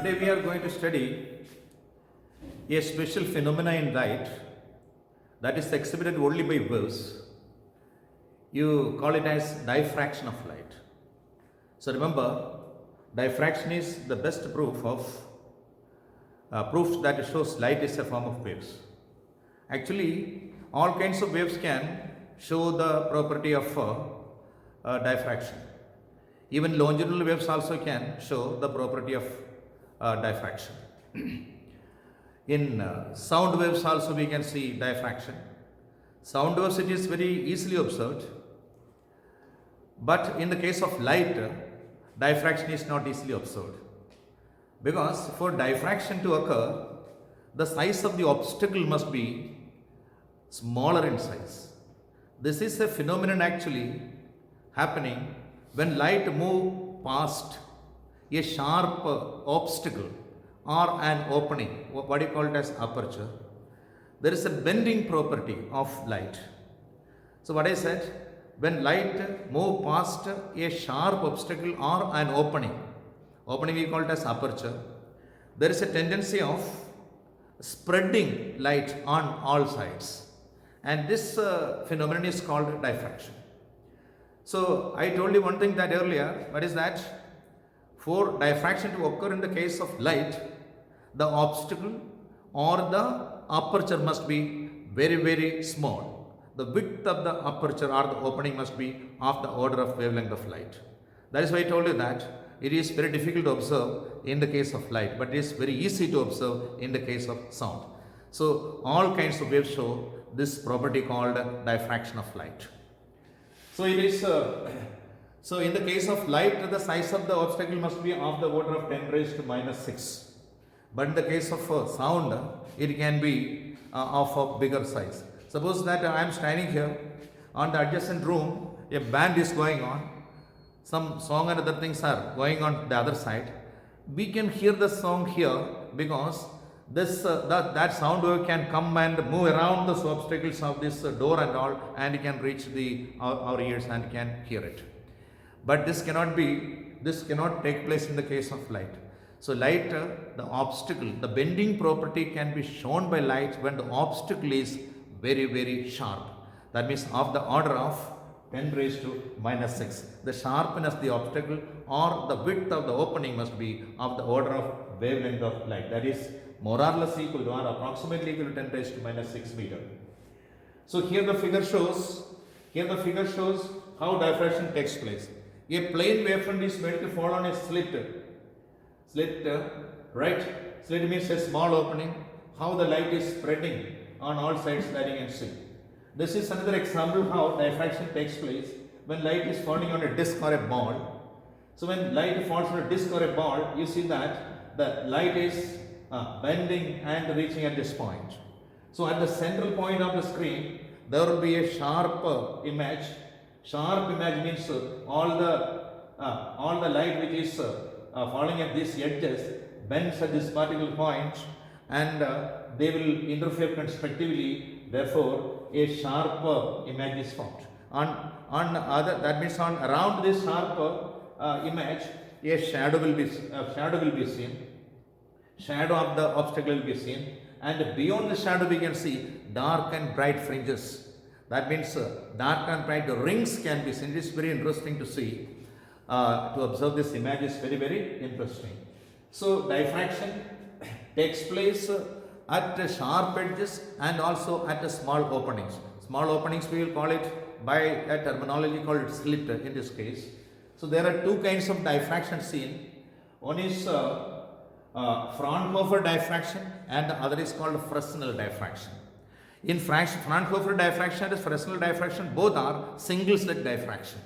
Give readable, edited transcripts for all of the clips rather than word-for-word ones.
Today we are going to study a special phenomena in light that is exhibited only by waves. You call it as diffraction of light. So remember, diffraction is the best proof that shows light is a form of waves. Actually, all kinds of waves can show the property of diffraction. Even longitudinal waves also can show the property of diffraction. In sound waves also we can see diffraction. Sound waves it is very easily observed, but in the case of light, diffraction is not easily observed, because for diffraction to occur, the size of the obstacle must be smaller in size. This is a phenomenon actually happening when light move past a sharp obstacle or an opening, what you call it as aperture. There is a bending property of light. So what I said, when light move past a sharp obstacle or an opening we call it as aperture, there is a tendency of spreading light on all sides, and this phenomenon is called diffraction. So I told you one thing that earlier, what is that? For diffraction to occur in the case of light, the obstacle or the aperture must be very, very small. The width of the aperture or the opening must be of the order of wavelength of light. That is why I told you that it is very difficult to observe in the case of light, but it is very easy to observe in the case of sound. So all kinds of waves show this property called diffraction of light. So it is so in the case of light, the size of the obstacle must be of the order of 10 raised to minus 6. But in the case of sound, it can be of a bigger size. Suppose that I am standing here, on the adjacent room, a band is going on, some song and other things are going on the other side. We can hear the song here because this that sound wave can come and move around the obstacles of this door and all, and it can reach our ears and can hear it. But this cannot take place in the case of light. So light, the obstacle, the bending property can be shown by light when the obstacle is very, very sharp. That means of the order of 10 raised to minus 6. The sharpness of the obstacle or the width of the opening must be of the order of wavelength of light. That is more or less equal to or approximately equal to 10 raised to minus 6 meter. So here the figure shows how diffraction takes place. A plane wavefront is made to fall on a slit, right? Slit means a small opening. How the light is spreading on all sides that you can see. This is another example how diffraction takes place when light is falling on a disc or a ball. So when light falls on a disc or a ball, you see that the light is bending and reaching at this point. So at the central point of the screen, there will be a sharp image. Sharp image means all the light which is falling at these edges bends at this particular point, and they will interfere constructively. Therefore, a sharp image is formed. That means on around this sharp image, a shadow will be seen. Shadow of the obstacle will be seen, and beyond the shadow we can see dark and bright fringes. That means dark and bright rings can be seen. It is very interesting to see. To observe this image is very, very interesting. So diffraction takes place at sharp edges and also at small openings. Small openings we will call it by a terminology called slit in this case. So there are two kinds of diffraction seen. One is Fraunhofer diffraction and the other is called Fresnel diffraction. In Fraunhofer diffraction and Fresnel diffraction, both are single slit diffraction.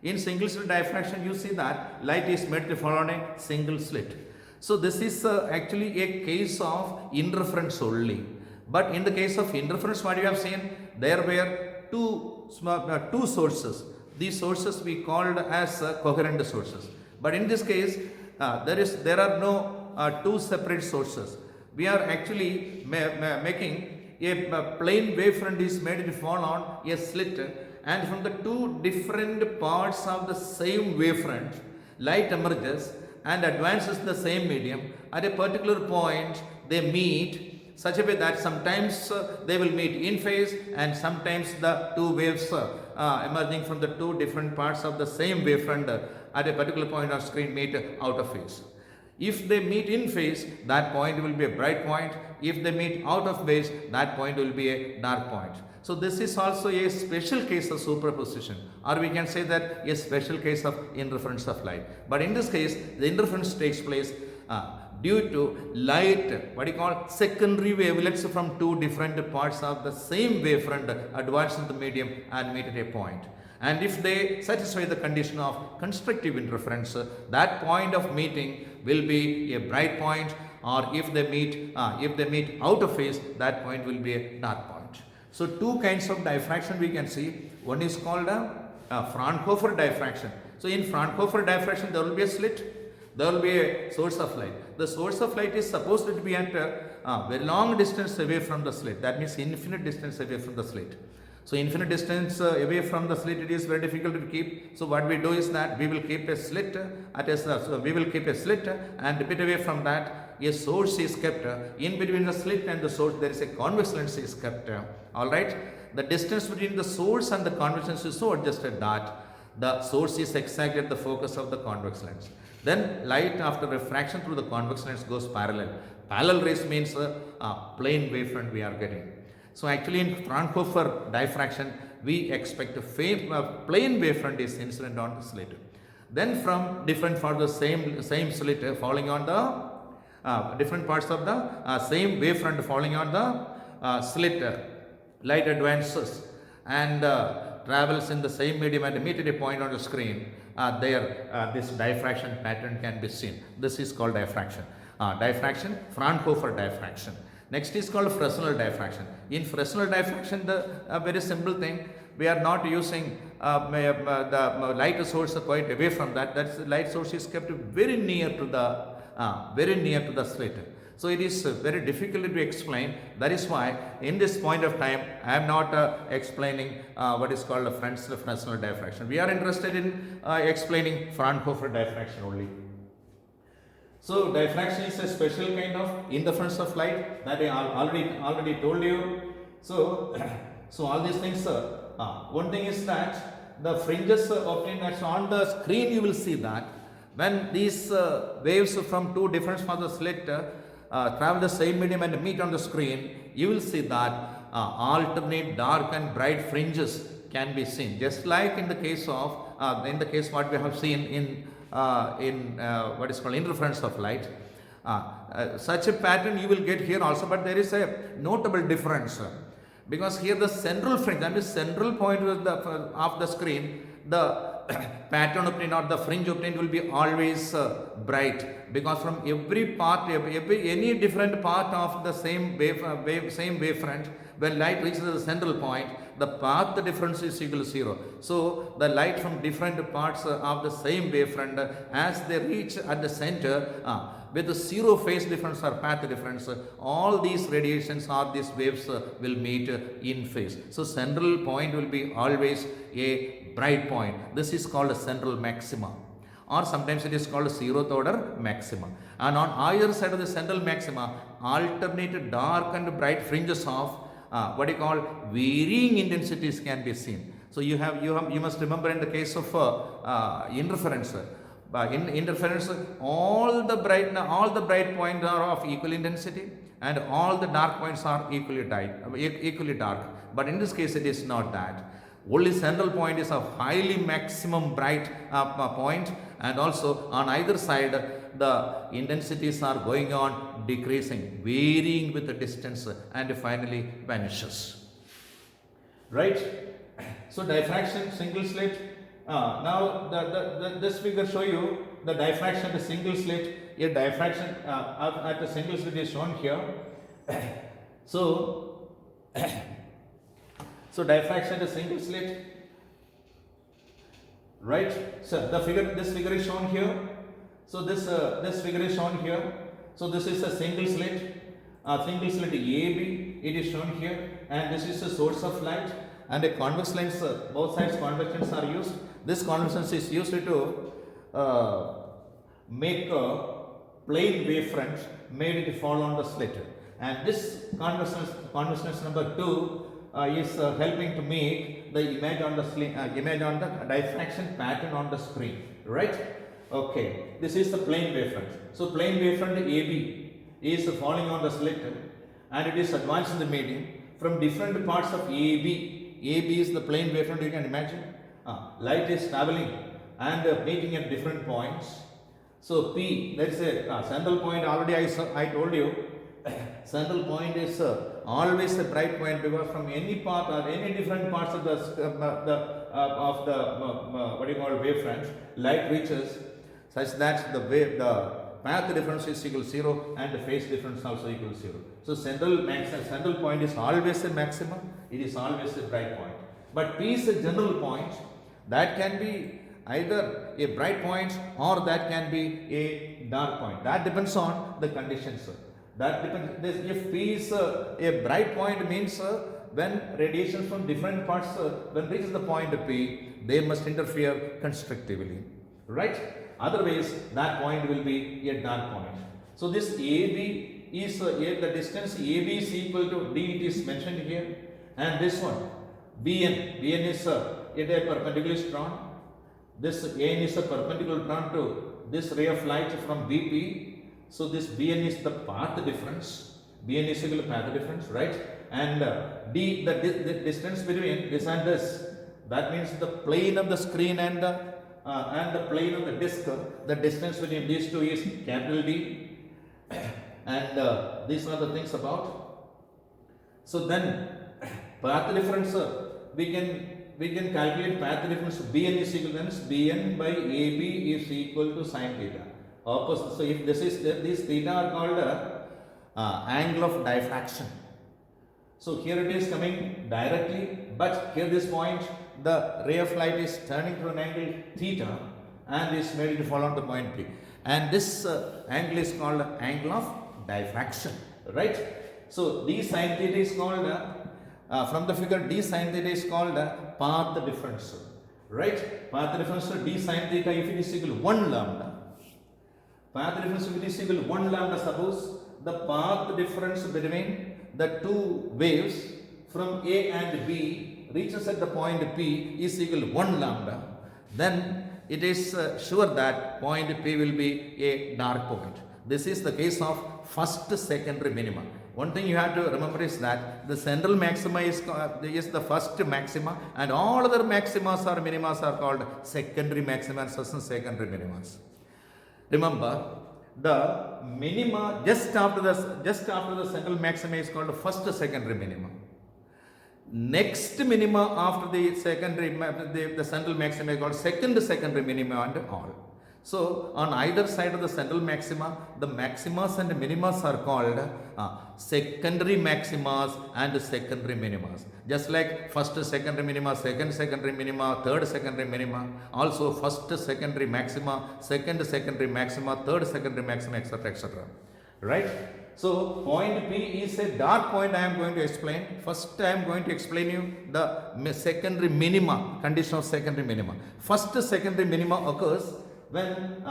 In single slit diffraction, you see that light is made to fall on a single slit. So this is actually a case of interference only. But in the case of interference, what you have seen, there were two sources. These sources we called as coherent sources. But in this case, there are no two separate sources. We are actually making a plane wavefront is made to fall on a slit, and from the two different parts of the same wavefront, light emerges and advances the same medium. At a particular point, they meet such a way that sometimes they will meet in phase, and sometimes the two waves emerging from the two different parts of the same wavefront at a particular point on screen meet out of phase. If they meet in phase, that point will be a bright point. If they meet out of phase, that point will be a dark point. So this is also a special case of superposition, or we can say that a special case of interference of light. But in this case, the interference takes place due to light, what you call secondary wavelets from two different parts of the same wavefront advance in the medium and meet at a point. And if they satisfy the condition of constructive interference, that point of meeting will be a bright point, or if they meet out of phase, that point will be a dark point. So two kinds of diffraction we can see. One is called a Fraunhofer diffraction. So in Fraunhofer diffraction, there will be a slit, there will be a source of light. The source of light is supposed to be at a very long distance away from the slit. That means infinite distance away from the slit. So infinite distance away from the slit, it is very difficult to keep. So what we do is that we will keep a slit and a bit away from that a source is kept. In between the slit and the source there is a convex lens is kept. Alright, the distance between the source and the convex lens is so adjusted that the source is exactly at the focus of the convex lens. Then light after refraction through the convex lens goes parallel. Parallel rays means plane wavefront we are getting. So actually in Fraunhofer diffraction, we expect a plane wavefront is incident on the slit. Then from different for the same slit falling on the different parts of the same wavefront falling on the slit, light advances and travels in the same medium and meet at a point on the screen. This diffraction pattern can be seen. This is called diffraction. Fraunhofer diffraction. Next is called Fresnel diffraction. In Fresnel diffraction, the very simple thing, we are not using the light source quite away from that. That's the light source is kept very near to the slit. So it is very difficult to explain. That is why in this point of time, I am not explaining what is called a Fresnel diffraction. We are interested in explaining Fraunhofer diffraction only. So diffraction is a special kind of interference of light that I already told you. So all these things. One thing is that the fringes obtained that's on the screen. You will see that when these waves from two different parts of the slit travel the same medium and meet on the screen, you will see that alternate dark and bright fringes can be seen. Just like in the case what we have seen in what is called interference of light. Such a pattern you will get here also, but there is a notable difference because here the central fringe, that is central point of the screen, the pattern obtained or the fringe obtained will be always bright, because from every part, any different part of the same wavefront, when light reaches the central point, the path difference is equal to 0. So the light from different parts of the same wavefront, as they reach at the center with the 0 phase difference or path difference, all these radiations or these waves will meet in phase. So central point will be always a bright point. This is called a central maxima, or sometimes it is called a 0th order maxima. And on either side of the central maxima, alternate dark and bright fringes of what you call varying intensities can be seen. So you must remember in the case of interference. In interference, all the bright points are of equal intensity, and all the dark points are equally dark. But in this case, it is not that. Only central point is a highly maximum bright point, and also on either side the intensities are going on decreasing, varying with the distance, and finally vanishes. Right? So diffraction, single slit. Now this figure show you the diffraction at a single slit. A diffraction at a single slit is shown here. So diffraction at a single slit, right? So this figure is shown here. So this figure is shown here. So this is a single slit AB. It is shown here, and this is a source of light and a convex lens. Both sides convex lens are used. This convex lens is used to make a plane wavefront, made it fall on the slit. And this consciousness number 2 is helping to make the image on the image on the diffraction pattern on the screen, right? Okay, this is the plane wavefront. So plane wavefront AB is falling on the slit and it is advanced in the medium from different parts of AB. AB is the plane wavefront, you can imagine. Light is traveling and meeting at different points. So P, let's say central point, already I told you, central point is always a bright point, because from any part or any different parts of the what do you call wavefront, light reaches such that the path difference is equal to 0 and the phase difference also equal to 0. So central point is always a maximum, it is always a bright point. But P is a general point that can be either a bright point or that can be a dark point. That depends on the conditions. That depends. If P is a bright point, means when radiation from different parts when reaches the point P, they must interfere constructively, right? Otherwise, that point will be a dark point. So this AB is the distance AB is equal to D. It is mentioned here, and this one BN. BN is a perpendicular drawn. This AN is a perpendicular drawn to this ray of light from BP. So this BN is the path difference. BN is equal to path difference, right? And D, the distance between this and this. That means the plane of the screen and the plane of the disc. The distance between these two is capital D. And these are the things about. So then path difference, we can calculate path difference. BN is equal to BN by AB is equal to sin theta. Opposite. So if this is these theta are called angle of diffraction. So here it is coming directly, but here this point the ray of light is turning to an angle theta and is made to fall on the point P. And this angle is called angle of diffraction, right? So d sin theta is called from the figure d sin theta is called path difference, right? Path difference d sin theta, if it is equal to 1 lambda. Path difference if it is equal to 1 lambda, suppose the path difference between the two waves from A and B reaches at the point P is equal to 1 lambda, then it is sure that point P will be a dark point. This is the case of first secondary minima. One thing you have to remember is that the central maxima is the first maxima, and all other maximas or minimas are called secondary maxima and secondary minimas. Remember, the minima just after the central maxima is called first secondary minima. Next minima after the secondary the central maxima is called second secondary minima and all. So on either side of the central maxima, the maximas and minimas are called secondary maximas and secondary minimas. Just like first secondary minima, second secondary minima, third secondary minima, also first secondary maxima, second secondary maxima, third secondary maxima, etc., etc. Right? So point P is a dark point. I am going to explain. First I am going to explain you the secondary minima, condition of secondary minima. First secondary minima occurs when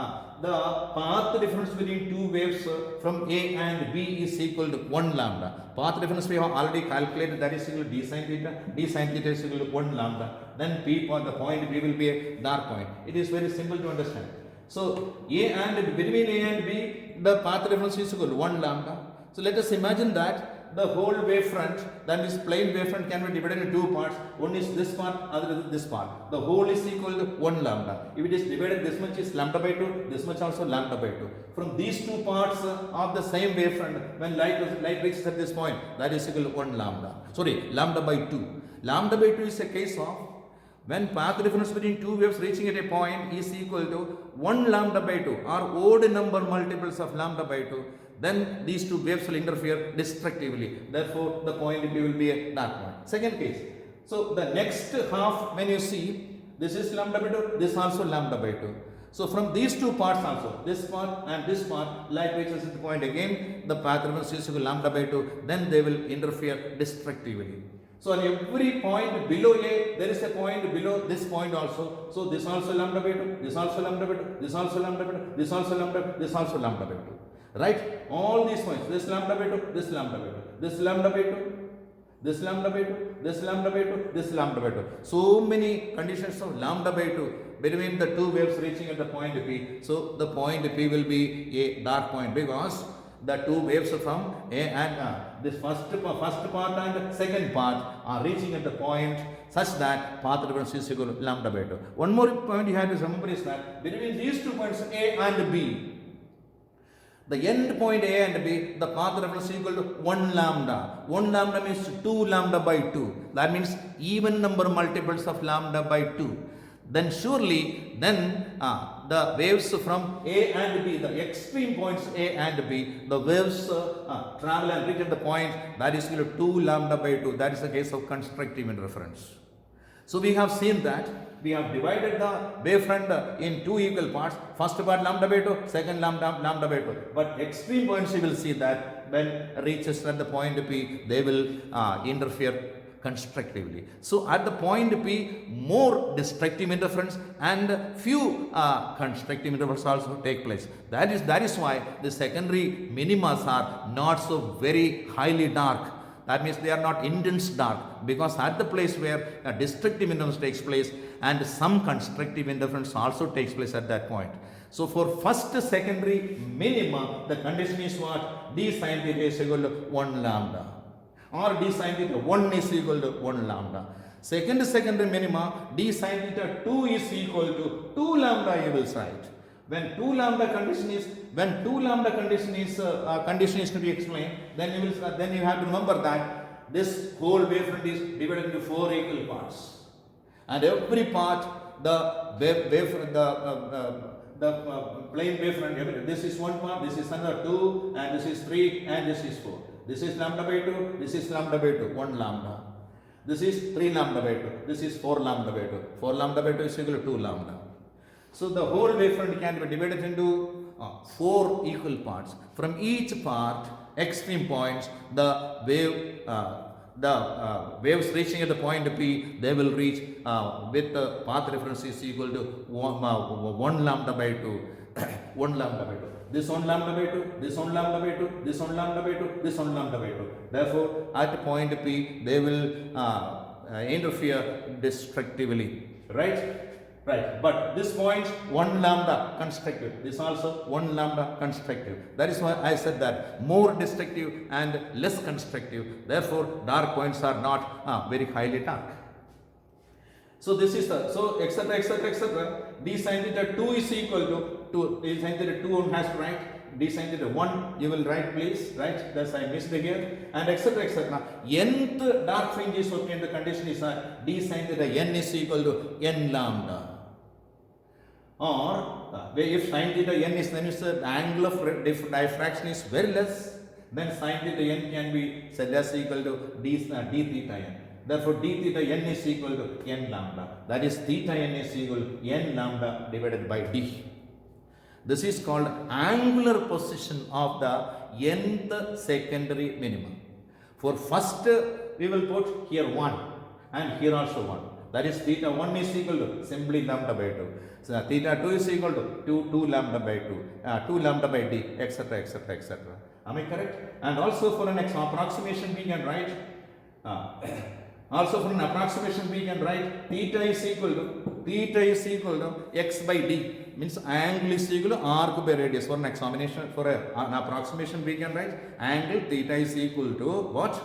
the path difference between two waves from A and B is equal to 1 lambda. Path difference we have already calculated, that is equal to d sin theta. D sin theta is equal to 1 lambda. Then P, the point P will be a dark point. It is very simple to understand. So between A and B, the path difference is equal to 1 lambda. So let us imagine that the whole wavefront, that is plane wavefront, can be divided into two parts. One is this part, other is this part. The whole is equal to 1 lambda. If it is divided, this much is lambda by 2, this much also lambda by 2. From these two parts of the same wavefront, when light reaches at this point, that is equal to 1 lambda. Sorry, lambda by 2. Lambda by 2 is a case of when path difference between two waves reaching at a point is equal to 1 lambda by 2 or odd number multiples of lambda by 2, then these two waves will interfere destructively. Therefore, the point P will be a dark point. Second case. So the next half, when you see, this is lambda by 2, this also lambda by 2. So from these two parts also, this part and this part, light reaches at the point again, the path difference is equal to lambda by 2, then they will interfere destructively. So on every point below A, there is a point below this point also. So this also lambda by 2, this also lambda by 2, this also lambda by 2, this also lambda, this also lambda by 2. Right? All these points, this lambda by 2, this lambda by 2, this lambda by 2, this lambda by 2, this lambda by 2, this lambda by 2. So many conditions of lambda by 2 between the two waves reaching at the point P. So the point P will be a dark point because the two waves from A and this first part and second part are reaching at the point such that path difference is equal to lambda by 2. One more point you have to remember is that between these 2 points A and B, the end point A and B, the path difference is equal to 1 lambda. 1 lambda means 2 lambda by 2. That means even number multiples of lambda by 2. Then surely, the waves from A and B, the extreme points A and B, the waves travel and reach at the point that is equal to 2 lambda by 2. That is the case of constructive interference. So we have seen that we have divided the wavefront in 2 equal parts. First part lambda by 2, second lambda by 2. But extreme points you will see that when reaches at the point P, they will interfere constructively. So at the point P, more destructive interference and few constructive interference also take place. That is why the secondary minimas are not so very highly dark. That means they are not intense dark, because at the place where a destructive interference takes place and some constructive interference also takes place at that point. So for first secondary minima, the condition is what? D sin theta is equal to 1 lambda. Or d sin theta 1 is equal to 1 lambda. Second secondary minima, d sin theta 2 is equal to 2 lambda, you will write. When 2 lambda condition is condition is to be explained, then you have to remember that this whole wavefront is divided into 4 equal parts, and every part the plane wavefront, this is one part, this is another 2, and this is 3, and this is 4. This is lambda by 2, this is lambda by 2, 1 lambda. This is 3 lambda by 2, this is 4 lambda by 2. 4 lambda by 2 is equal to 2 lambda. So the whole wavefront can be divided into 4 equal parts. From each part, extreme points, the waves reaching at the point P, they will reach with the path reference is equal to 1 lambda by 2, 1 lambda by 2. This 1 lambda by 2, this 1 lambda by 2, this 1 lambda by 2, this 1 lambda by 2. Therefore, at point P, they will interfere destructively, right? Right, but this point 1 lambda constructive, this also 1 lambda constructive. That is why I said that more destructive and less constructive. Therefore, dark points are not very highly dark. So this is the, so etc. D sin theta 2 is equal to D sin theta 2 one has to write. D sin theta 1 you will write, please, right? That's I missed here, and etc. Nth dark fringe is obtained. The condition is D sin theta n is equal to n lambda. Or if sin theta n is, then the angle of diffraction is very less, then sin theta n can be said as equal to d theta n. Therefore, d theta n is equal to n lambda. That is, theta n is equal to n lambda divided by d. This is called angular position of the nth secondary minimum. For first, we will put here 1 and here also 1. That is, theta 1 is equal to simply lambda by 2. So theta 2 is equal to 2 lambda by 2, 2 lambda by d, etc. Am I correct? And also for an approximation we can write, theta is equal to x by d, means angle is equal to arc by radius. For an approximation we can write angle theta is equal to what?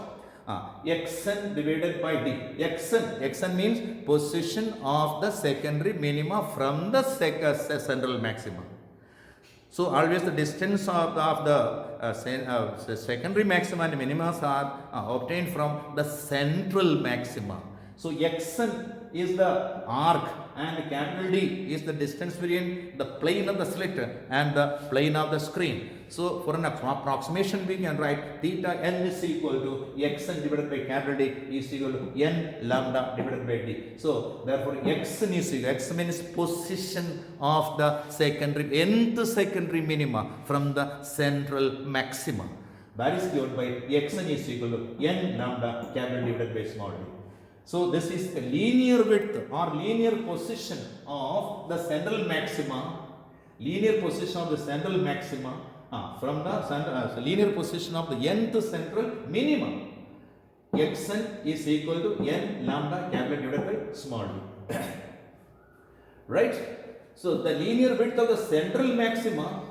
Xn divided by d. Xn means position of the secondary minima from the central maxima. So always the distance of the secondary maxima and minimas are obtained from the central maxima. So Xn is the arc and capital D is the distance between the plane of the slit and the plane of the screen. So for an approximation we can write theta n is equal to Xn divided by capital D is equal to n lambda divided by d. So therefore Xn is equal, X means position of the nth secondary minima from the central maxima. That is given by xn is equal to n lambda capital divided by small d. So this is the linear width or linear position of the central maxima. Linear position of the central maxima from the linear position of the nth central minimum. Xn is equal to n lambda capital divided by small d. Right? So the linear width of the central maxima,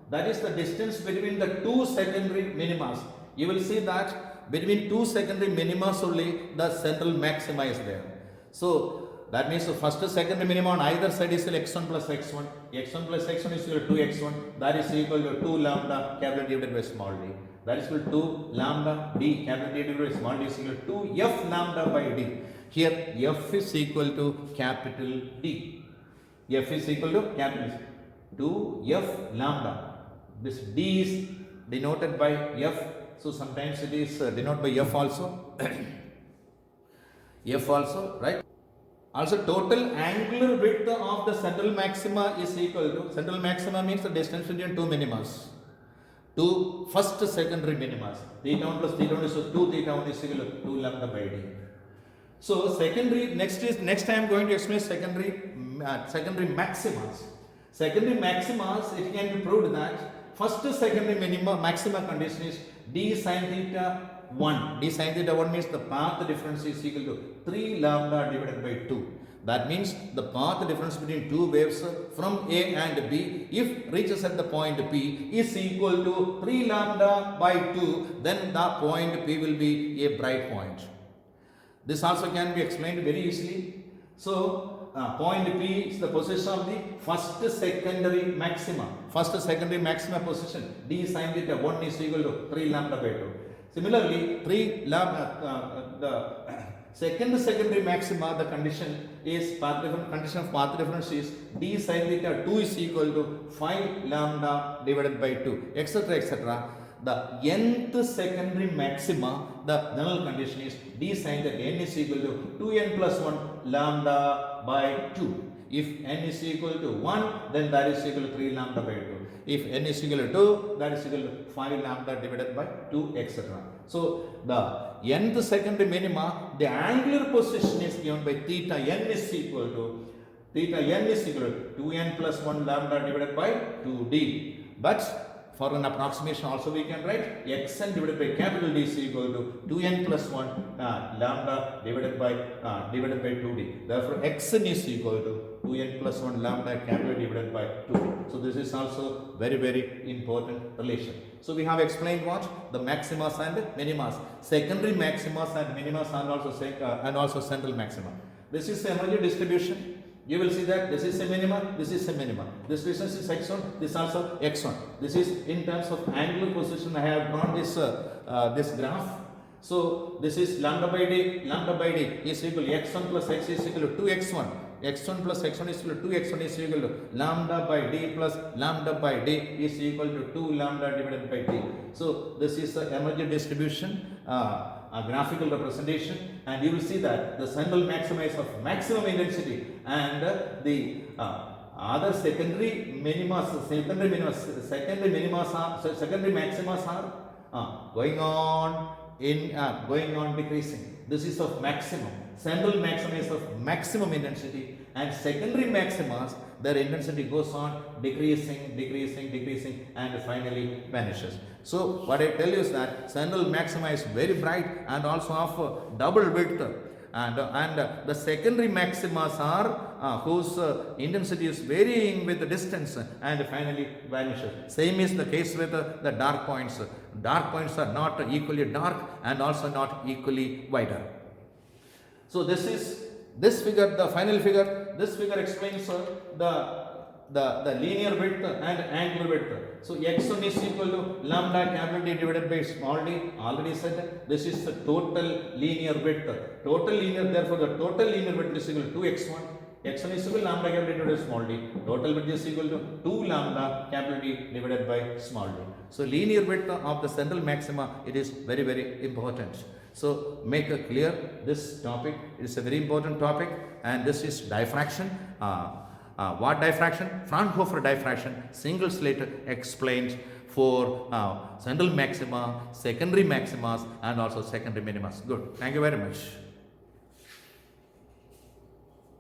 that is the distance between the two secondary minimas. You will see that between two secondary minimas only the central maxima is there. So that means the first secondary minima on either side is x1 plus x1. x1 plus x1 is equal to 2x1. That is equal to 2 lambda capital divided by small d. That is equal to 2 lambda d capital divided by small d is equal to 2 f lambda by d. Here f is equal to capital D. F is equal to capital 2 f lambda. This d is denoted by f. So sometimes it is denoted by f also. F also, right? Also total angular width of the central maxima is equal to, central maxima means the distance between two minimas. Two first secondary minimas. Theta 1 plus theta 1 is 2 theta 1 is equal to 2 lambda by d. So secondary, next I am going to explain secondary maximas. Secondary maximas, it can be proved that first secondary maxima condition is d sin theta 1. D sin theta 1 means the path difference is equal to 3 lambda divided by 2. That means the path difference between two waves from A and B, if reaches at the point P, is equal to 3 lambda by 2, then the point P will be a bright point. This also can be explained very easily. So point P is the position of the first secondary maxima. First secondary maxima position, d sin theta 1 is equal to 3 lambda by 2. Similarly, 3 lambda, the second secondary maxima, the condition is condition of path difference is d sin theta 2 is equal to 5 lambda divided by 2, etc., etc. The nth secondary maxima, the null condition is d sin theta n is equal to 2n plus 1 lambda by 2. If n is equal to 1, then that is equal to 3 lambda by 2. If n is equal to 2, that is equal to 5 lambda divided by 2, etc. So the nth secondary minima, the angular position is given by theta n is equal to 2n plus 1 lambda divided by 2d. But for an approximation also we can write xn divided by capital D is equal to 2n plus 1 lambda divided by 2d. Therefore xn is equal to 2n plus 1 lambda capital divided by 2d. So this is also very, very important relation. So we have explained what? The maximas and minimas. Secondary maximas and minimas and also central maxima. This is the energy distribution. You will see that this is a minima, this is a minima. This distance is x1, this also x1. This is in terms of angular position. I have drawn this graph. So this is lambda by d is equal to x1 plus x is equal to 2x1. x1 plus x1 is equal to 2x1 is equal to lambda by d plus lambda by d is equal to 2 lambda divided by d. So this is the energy distribution, a graphical representation, and you will see that the central maxima is of maximum intensity, and the other secondary maximas are going on decreasing. This is of maximum. Central maxima is of maximum intensity, and secondary maximas, their intensity goes on decreasing, and finally vanishes. So what I tell you is that central maxima is very bright and also of double width, and the secondary maximas are whose intensity is varying with the distance and finally vanishes. Same is the case with the dark points. Dark points are not equally dark and also not equally wider. So this figure, the final figure, this figure explains the linear width and angular width. So x1 is equal to lambda capital D divided by small d. Already said this is the total linear width. Therefore the total linear width is equal to 2x1. x1 is equal to lambda capital D divided by small d. Total width is equal to 2 lambda capital D divided by small d. So linear width of the central maxima, it is very, very important. So make clear this topic. It is a very important topic, and this is diffraction. What diffraction? Fraunhofer diffraction, single slit explained for central maxima, secondary maximas, and also secondary minimas. Good. Thank you very much.